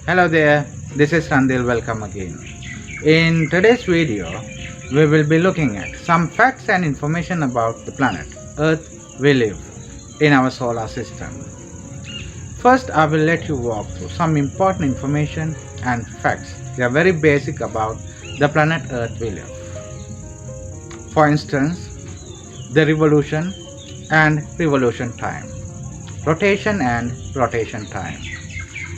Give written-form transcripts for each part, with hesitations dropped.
Hello there, this is Randil. Welcome again. In today's video, we will be looking at some facts and information about the planet Earth we live in our solar system. First, I will let you walk through some important information and facts. They are very basic about the planet Earth we live. For instance, the revolution and revolution time, rotation and rotation time,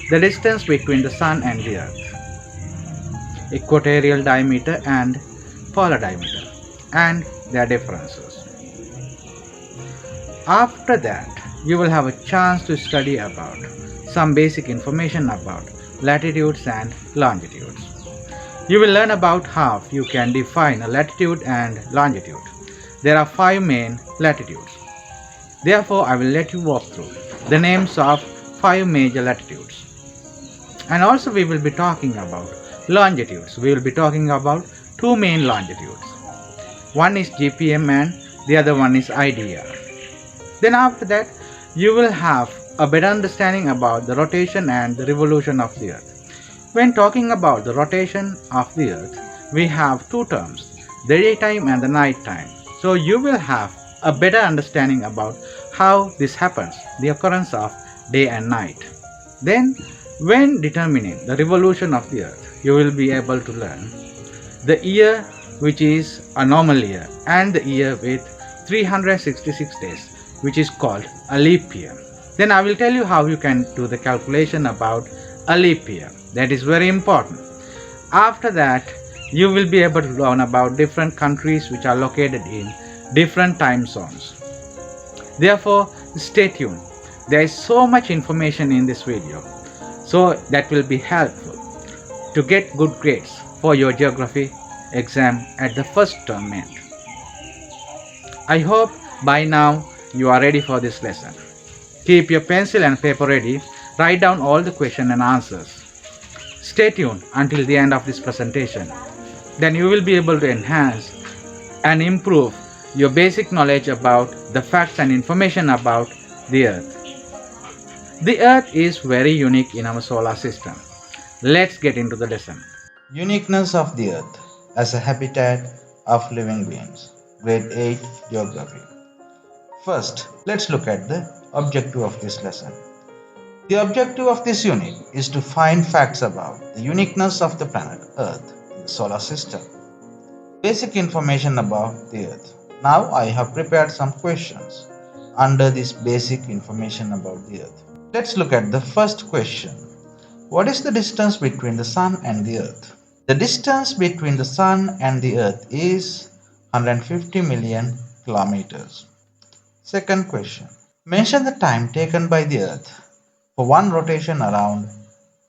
the distance between the Sun and the Earth, equatorial diameter and polar diameter, and their differences. After that, you will have a chance to study about some basic information about latitudes and longitudes. You will learn about how you can define a latitude and longitude. There are five main latitudes. Therefore, I will let you walk through the names of five major latitudes. And also we will be talking about longitudes. We will be talking about two main longitudes. One is GPM and the other one is IDR. Then after that, you will have a better understanding about the rotation and the revolution of the Earth. When talking about the rotation of the Earth, we have two terms, the daytime and the night time. So you will have a better understanding about how this happens, the occurrence of day and night. Then, when determining the revolution of the Earth, you will be able to learn the year, which is a normal year, and the year with 366 days, which is called a leap year. Then I will tell you how you can do the calculation about a leap year. That is very important. After that, you will be able to learn about different countries which are located in different time zones. Therefore, stay tuned. There is so much information in this video, so that will be helpful to get good grades for your geography exam at the first term end. I hope by now you are ready for this lesson. Keep your pencil and paper ready. Write down all the questions and answers. Stay tuned until the end of this presentation. Then you will be able to enhance and improve your basic knowledge about the facts and information about the Earth. The Earth is very unique in our solar system. Let's get into the lesson. Uniqueness of the Earth as a habitat of living beings. Grade 8 Geography. First, let's look at the objective of this lesson. The objective of this unit is to find facts about the uniqueness of the planet Earth in the solar system. Basic information about the Earth. Now I have prepared some questions under this basic information about the Earth. Let's look at the first question. What is the distance between the Sun and the Earth? The distance between the Sun and the Earth is 150 million kilometers. Second question. Mention the time taken by the Earth for one rotation around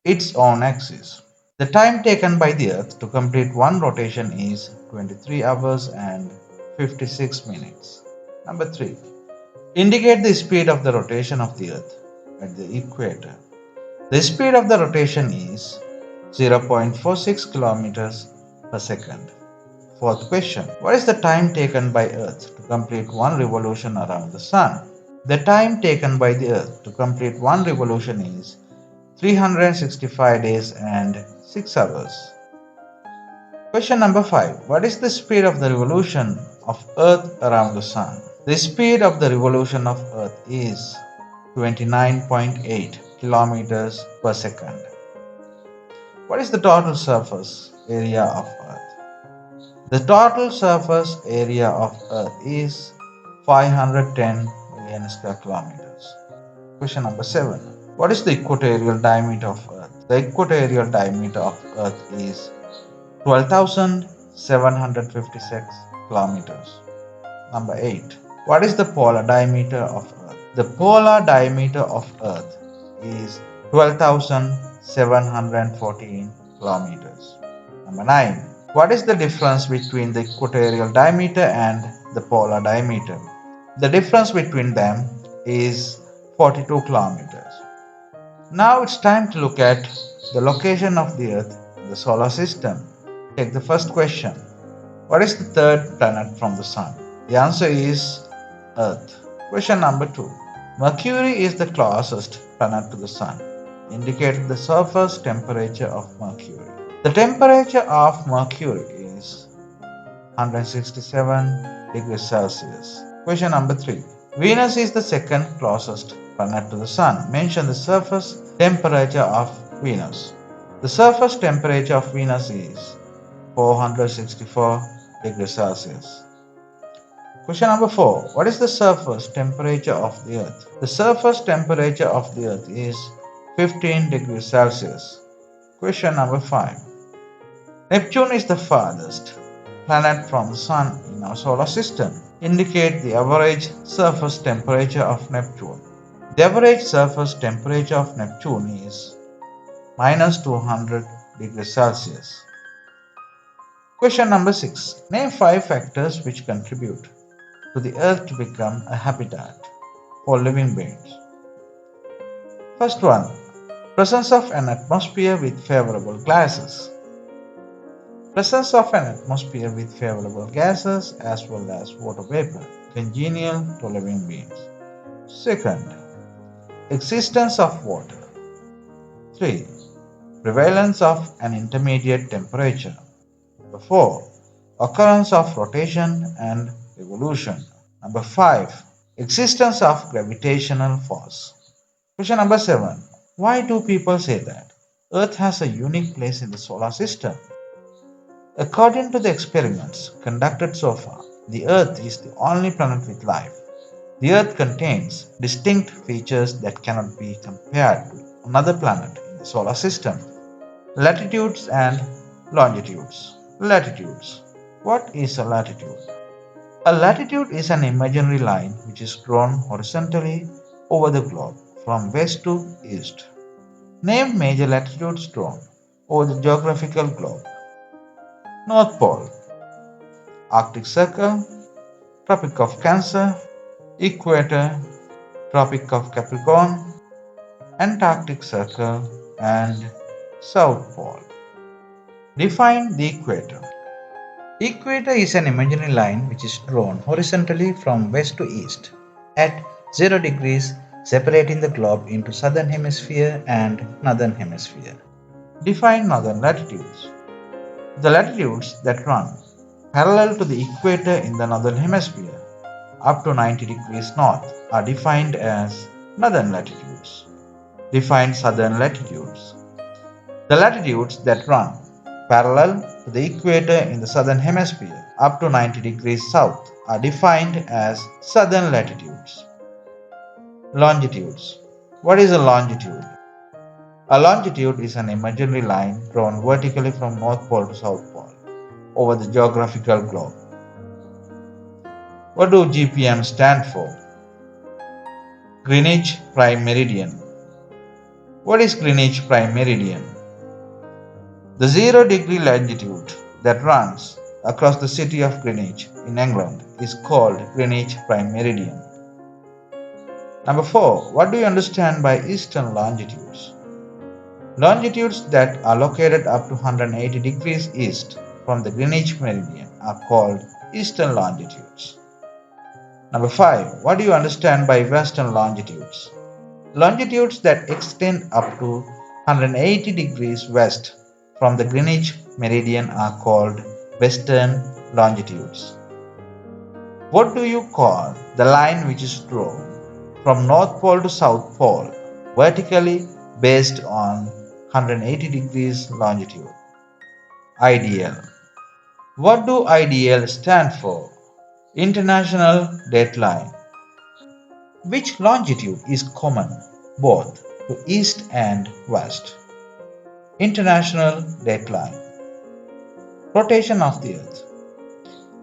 its own axis. The time taken by the Earth to complete one rotation is 23 hours and 56 minutes. Number 3. Indicate the speed of the rotation of the Earth at the equator. The speed of the rotation is 0.46 kilometers per second. Fourth question. What is the time taken by Earth to complete one revolution around the Sun? The time taken by the Earth to complete one revolution is 365 days and 6 hours. Question number 5. What is the speed of the revolution of Earth around the Sun? The speed of the revolution of Earth is 29.8 kilometers per second. What is the total surface area of Earth? The total surface area of Earth is 510 million square kilometers. Question number 7. What is the equatorial diameter of Earth? The equatorial diameter of Earth is 12,756 kilometers. Number 8. What is the polar diameter of Earth? The polar diameter of Earth is 12,714 kilometers. Number 9. What is the difference between the equatorial diameter and the polar diameter? The difference between them is 42 kilometers. Now it's time to look at the location of the Earth in the solar system. Take the first question. What is the third planet from the Sun? The answer is Earth. Question number 2. Mercury is the closest planet to the Sun. Indicate the surface temperature of Mercury. The temperature of Mercury is 167 degrees Celsius. Question number 3. Venus is the second closest planet to the Sun. Mention the surface temperature of Venus. The surface temperature of Venus is 464 degrees Celsius. Question number 4. What is the surface temperature of the Earth? The surface temperature of the Earth is 15 degrees Celsius. Question number 5. Neptune is the farthest planet from the Sun in our solar system. Indicate the average surface temperature of Neptune. The average surface temperature of Neptune is minus 200 degrees Celsius. Question number 6. Name 5 factors which contribute to the Earth to become a habitat for living beings. First one, presence of an atmosphere with favorable gases. Presence of an atmosphere with favorable gases as well as water vapor, congenial to living beings. Second, existence of water. 3. Prevalence of an intermediate temperature. 4. Occurrence of rotation and revolution. Number 5. Existence of gravitational force. Question number 7. Why do people say that Earth has a unique place in the solar system? According to the experiments conducted so far, the Earth is the only planet with life. The Earth contains distinct features that cannot be compared to another planet in the solar system. Latitudes and longitudes. Latitudes. What is a latitude? A latitude is an imaginary line which is drawn horizontally over the globe from west to east. Name major latitudes drawn over the geographical globe. North Pole, Arctic Circle, Tropic of Cancer, Equator, Tropic of Capricorn, Antarctic Circle, and South Pole. Define the equator. Equator is an imaginary line which is drawn horizontally from west to east at 0 degrees, separating the globe into southern hemisphere and northern hemisphere. Define northern latitudes. The latitudes that run parallel to the equator in the northern hemisphere up to 90 degrees north are defined as northern latitudes. Define southern latitudes. The latitudes that run parallel to the equator in the southern hemisphere up to 90 degrees south are defined as southern latitudes. Longitudes. What is a longitude? A longitude is an imaginary line drawn vertically from North Pole to South Pole over the geographical globe. What do GPM stand for? Greenwich Prime Meridian. What is Greenwich Prime Meridian? The 0-degree longitude that runs across the city of Greenwich in England is called Greenwich Prime Meridian. Number 4. What do you understand by eastern longitudes? Longitudes that are located up to 180 degrees east from the Greenwich Meridian are called eastern longitudes. Number 5. What do you understand by western longitudes? Longitudes that extend up to 180 degrees west from the Greenwich Meridian are called western longitudes. What do you call the line which is drawn from North Pole to South Pole vertically based on 180 degrees longitude? IDL. What do IDL stand for? International Dateline. Which longitude is common both to east and west? International Dateline. Rotation of the Earth.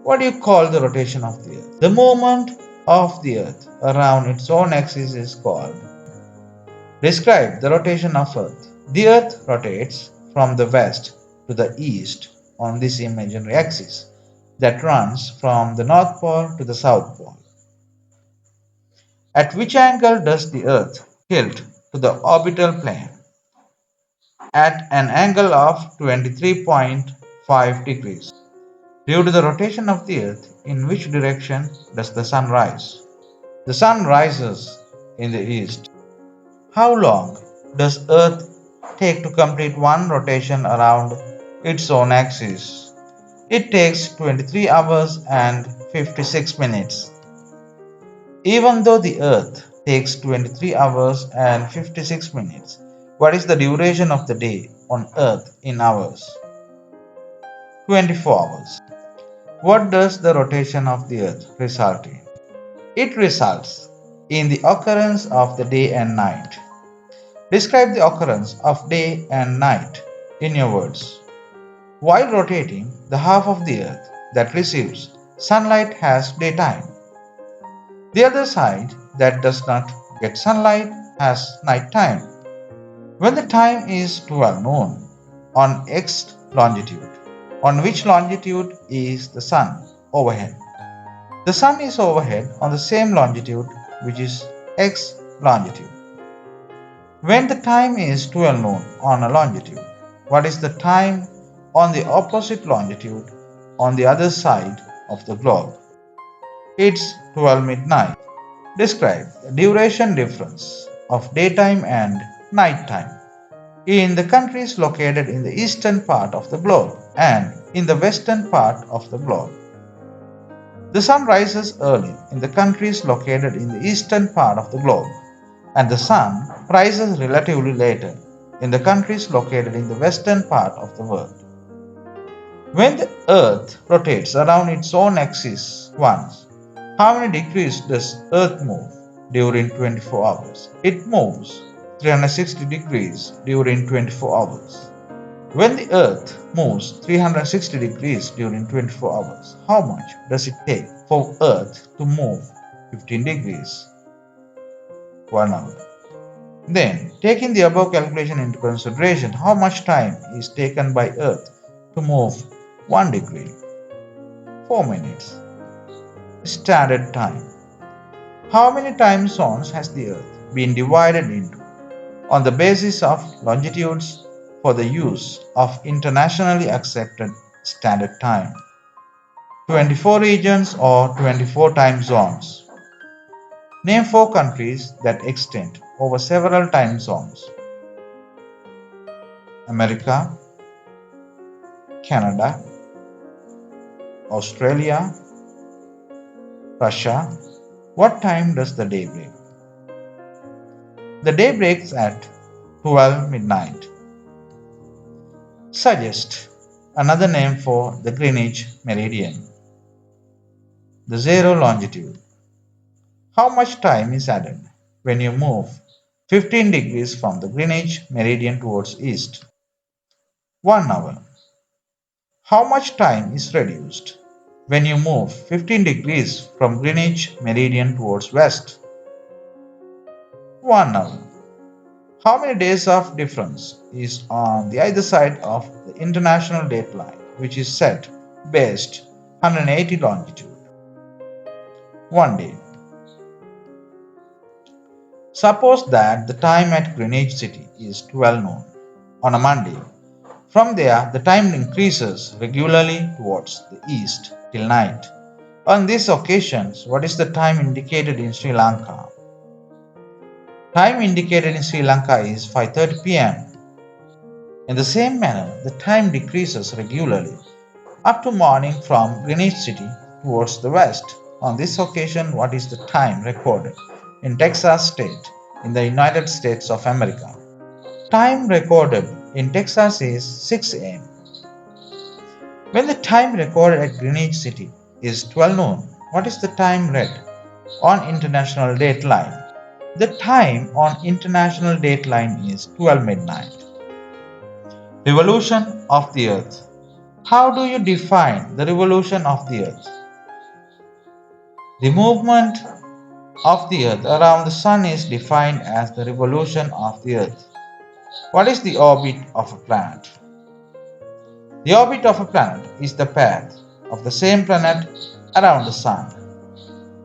What do you call the rotation of the Earth? The movement of the Earth around its own axis is called. Describe the rotation of Earth. The Earth rotates from the west to the east on this imaginary axis that runs from the North Pole to the South Pole. At which angle does the Earth tilt to the orbital plane? At an angle of 23.5 degrees. Due to the rotation of the Earth, in which direction does the Sun rise? The Sun rises in the east. How long does Earth take to complete one rotation around its own axis? It takes 23 hours and 56 minutes. Even though the Earth takes 23 hours and 56 minutes, what is the duration of the day on Earth in hours? 24 hours. What does the rotation of the Earth result in? It results in the occurrence of the day and night. Describe the occurrence of day and night in your words. While rotating, the half of the Earth that receives sunlight has daytime. The other side that does not get sunlight has nighttime. When the time is 12 noon on X longitude, on which longitude is the sun overhead? The sun is overhead on the same longitude, which is X longitude. When the time is 12 noon on a longitude, what is the time on the opposite longitude on the other side of the globe? It's 12 midnight. Describe the duration difference of daytime and nighttime in the countries located in the eastern part of the globe and in the western part of the globe. The sun rises early in the countries located in the eastern part of the globe, and the sun rises relatively later in the countries located in the western part of the world. When the Earth rotates around its own axis once, how many degrees does Earth move during 24 hours? It moves 360 degrees during 24 hours. When the Earth moves 360 degrees during 24 hours, how much does it take for Earth to move 15 degrees? 1 hour. Then, taking the above calculation into consideration, how much time is taken by Earth to move 1 degree? 4 minutes. Standard time. How many time zones has the Earth been divided into on the basis of longitudes for the use of internationally accepted standard time? 24 regions or 24 time zones? Name 4 countries that extend over several time zones. America, Canada, Australia, Russia. What time does the day break? The day breaks at 12 midnight. Suggest another name for the Greenwich meridian. The zero longitude. How much time is added when you move 15 degrees from the Greenwich meridian towards east? 1 hour. How much time is reduced when you move 15 degrees from Greenwich meridian towards west? 1 hour. How many days of difference is on the either side of the international date line, which is set based 180 longitude? 1 day. Suppose that the time at Greenwich City is 12 noon on a Monday. From there, the time increases regularly towards the east till night. On these occasions, what is the time indicated in Sri Lanka? Time indicated in Sri Lanka is 5:30 p.m. In the same manner, the time decreases regularly up to morning from Greenwich City towards the west. On this occasion, what is the time recorded in Texas State in the United States of America? Time recorded in Texas is 6 am. When the time recorded at Greenwich City is 12 noon, what is the time read on International Dateline? The time on International Dateline is 12 midnight. Revolution of the Earth. How do you define the revolution of the Earth? The movement of the Earth around the Sun is defined as the revolution of the Earth. What is the orbit of a planet? The orbit of a planet is the path of the same planet around the Sun.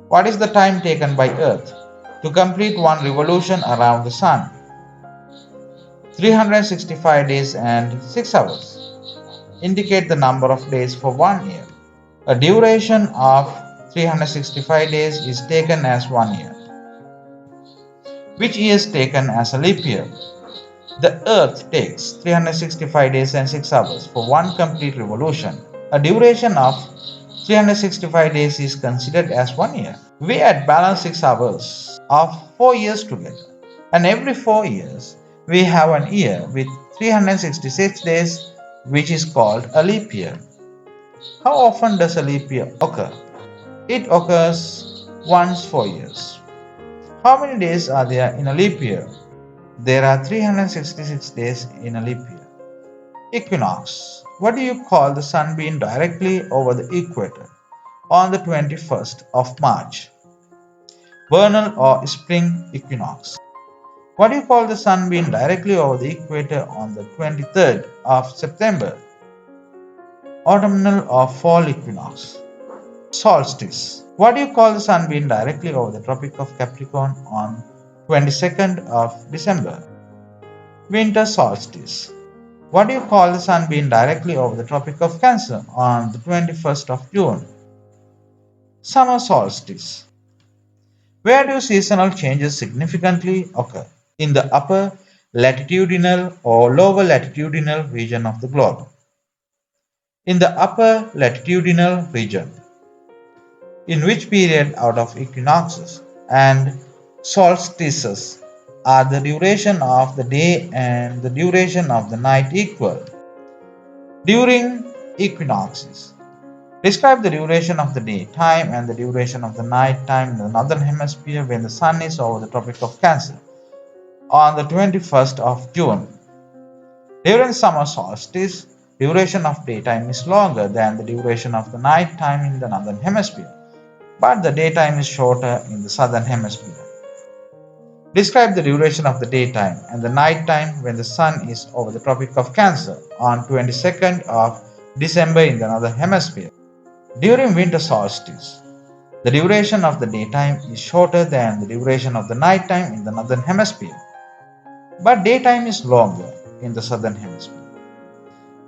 What is the time taken by Earth to complete one revolution around the Sun? 365 days and 6 hours. Indicate the number of days for 1 year. A duration of 365 days is taken as 1 year. Which year is taken as a leap year? The Earth takes 365 days and 6 hours for one complete revolution. A duration of 365 days is considered as 1 year. We add balance 6 hours of 4 years together. And every 4 years, we have an year with 366 days, which is called a leap year. How often does a leap year occur? It occurs once 4 years. How many days are there in a leap year? There are 366 days in a leap year. Equinox. What do you call the sun being directly over the equator on the 21st of March? Vernal or spring equinox. What do you call the sun being directly over the equator on the 23rd of September? Autumnal or fall equinox. Solstice. What do you call the sun being directly over the Tropic of Capricorn on 22nd of December? Winter solstice. What do you call the sun being directly over the Tropic of Cancer on the 21st of June? Summer solstice. Where do seasonal changes significantly occur? In the upper latitudinal or lower latitudinal region of the globe. In the upper latitudinal region. In which period out of equinoxes and solstices are the duration of the day and the duration of the night equal? During equinoxes. Describe the duration of the day time and the duration of the night time in the northern hemisphere when the sun is over the Tropic of Cancer on the 21st of June. During summer solstice, duration of daytime is longer than the duration of the night time in the northern hemisphere, but the daytime is shorter in the southern hemisphere. Describe the duration of the daytime and the night time when the sun is over the Tropic of Cancer on 22nd of December in the northern hemisphere. During winter solstice, the duration of the daytime is shorter than the duration of the nighttime in the northern hemisphere, but daytime is longer in the southern hemisphere.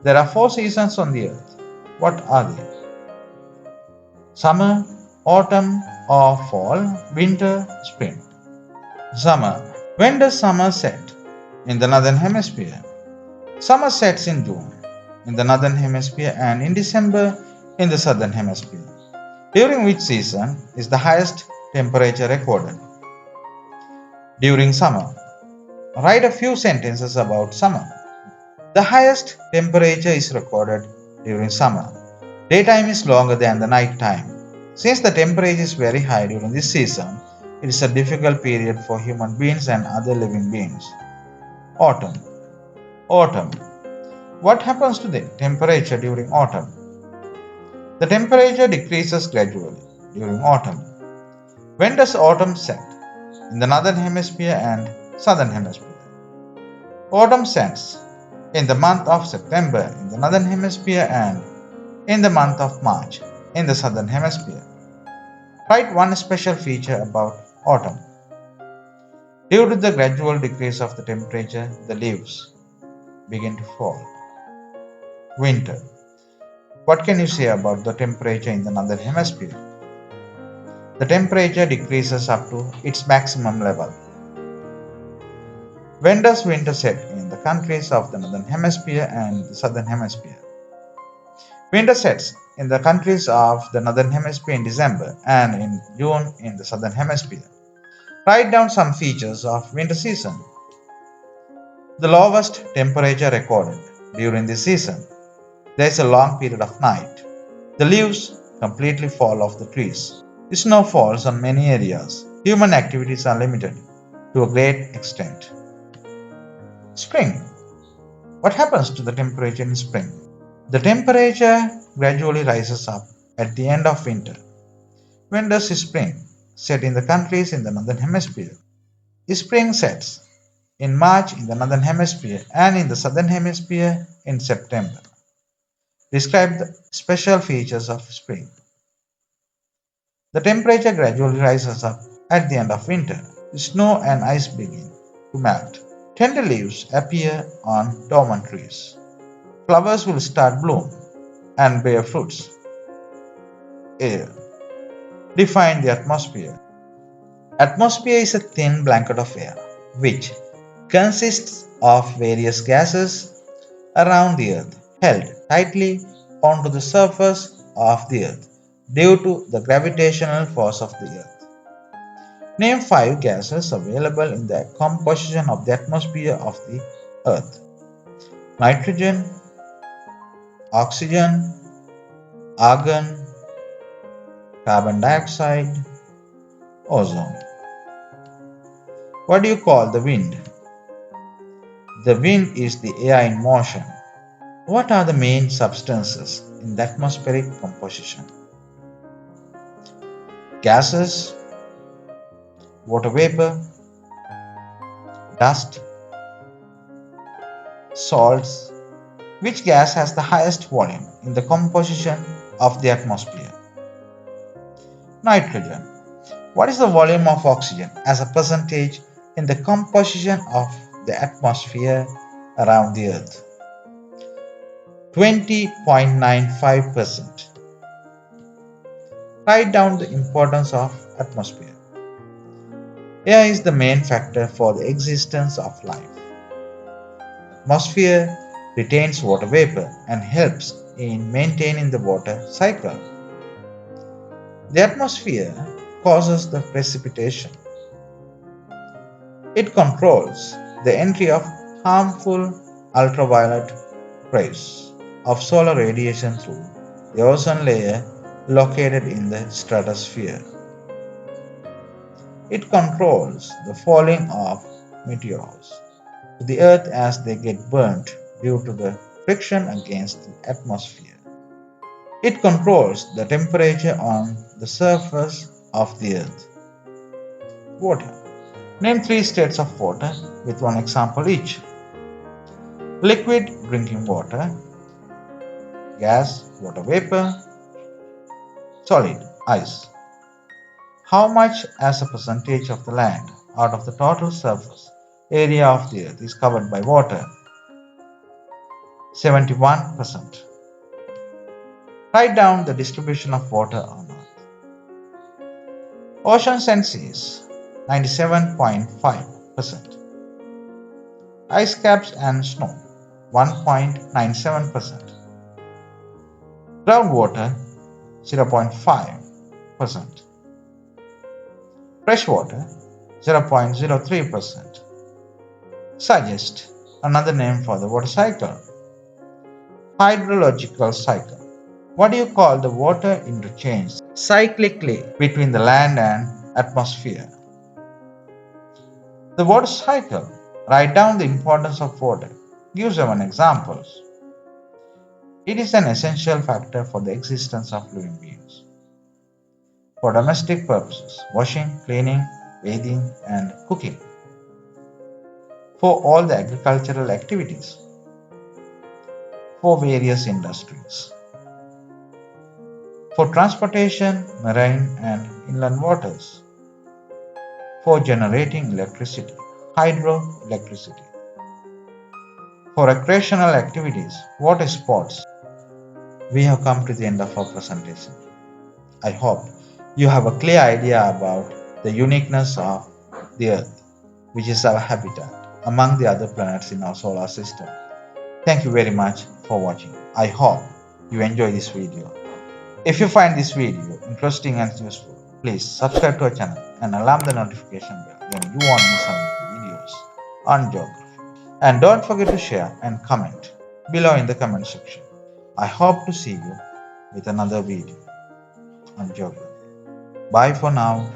There are 4 seasons on the earth. What are they? Summer, autumn or fall, winter, spring. Summer. When does summer set? In the northern hemisphere. Summer sets in June in the northern hemisphere and in December in the southern hemisphere. During which season is the highest temperature recorded? During summer. Write a few sentences about summer. The highest temperature is recorded during summer. Daytime is longer than the night time. Since the temperature is very high during this season, it is a difficult period for human beings and other living beings. Autumn. Autumn. What happens to the temperature during autumn? The temperature decreases gradually during autumn. When does autumn set? In the northern hemisphere and southern hemisphere. Autumn sets in the month of September in the northern hemisphere and in the month of March in the southern hemisphere. Write one special feature about autumn. Due to the gradual decrease of the temperature, the leaves begin to fall. Winter. What can you say about the temperature in the northern hemisphere? The temperature decreases up to its maximum level. When does winter set in the countries of the northern hemisphere and the southern hemisphere? Winter sets in the countries of the northern hemisphere in December and in June in the southern hemisphere. Write down some features of winter season. The lowest temperature recorded during this season. There is a long period of night. The leaves completely fall off the trees. The snow falls on many areas. Human activities are limited to a great extent. Spring. What happens to the temperature in spring? The temperature gradually rises up at the end of winter. When does spring set in the countries in the northern hemisphere? Spring sets in March in the northern hemisphere and in the southern hemisphere in September. Describe the special features of spring. The temperature gradually rises up at the end of winter. Snow and ice begin to melt. Tender leaves appear on dormant trees. Flowers will start bloom and bear fruits. Air. Define the atmosphere. Atmosphere is a thin blanket of air which consists of various gases around the Earth, held tightly onto the surface of the Earth due to the gravitational force of the Earth. Name 5 gases available in the composition of the atmosphere of the Earth: nitrogen, oxygen, argon, carbon dioxide, ozone. What do you call the wind? The wind is the air in motion. What are the main substances in the atmospheric composition? Gases, water vapor, dust, salts. Which gas has the highest volume in the composition of the atmosphere? Nitrogen. What is the volume of oxygen as a percentage in the composition of the atmosphere around the Earth? 20.95%. Write down the importance of atmosphere. Air is the main factor for the existence of life. Atmosphere retains water vapor and helps in maintaining the water cycle. The atmosphere causes the precipitation. It controls the entry of harmful ultraviolet rays of solar radiation through the ozone layer located in the stratosphere. It controls the falling of meteors to the earth as they get burnt due to the friction against the atmosphere. It controls the temperature on the surface of the earth. Water. Name 3 states of water with one example each. Liquid, drinking water; gas, water vapor; solid, ice. How much as a percentage of the land out of the total surface area of the earth is covered by water? 71%. Write down the distribution of water on earth. Oceans and seas, 97.5%. Ice caps and snow, 1.97%. Groundwater, 0.5%. Freshwater, 0.03%. Suggest another name for the water cycle. Hydrological cycle. What do you call the water interchange cyclically between the land and atmosphere? The water cycle. Write down the importance of water. Give 7 examples. It is an essential factor for the existence of living beings. For domestic purposes, washing, cleaning, bathing, and cooking. For all the agricultural activities. For various industries. For transportation, marine and inland waters. For generating electricity, hydroelectricity. For recreational activities, water sports. We have come to the end of our presentation. I hope you have a clear idea about the uniqueness of the Earth, which is our habitat among the other planets in our solar system. Thank you very much for watching. I hope you enjoy this video. If you find this video interesting and useful, please subscribe to our channel and alarm the notification bell when you won't miss our videos on geography. And don't forget to share and comment below in the comment section. I hope to see you with another video on geography. Bye for now.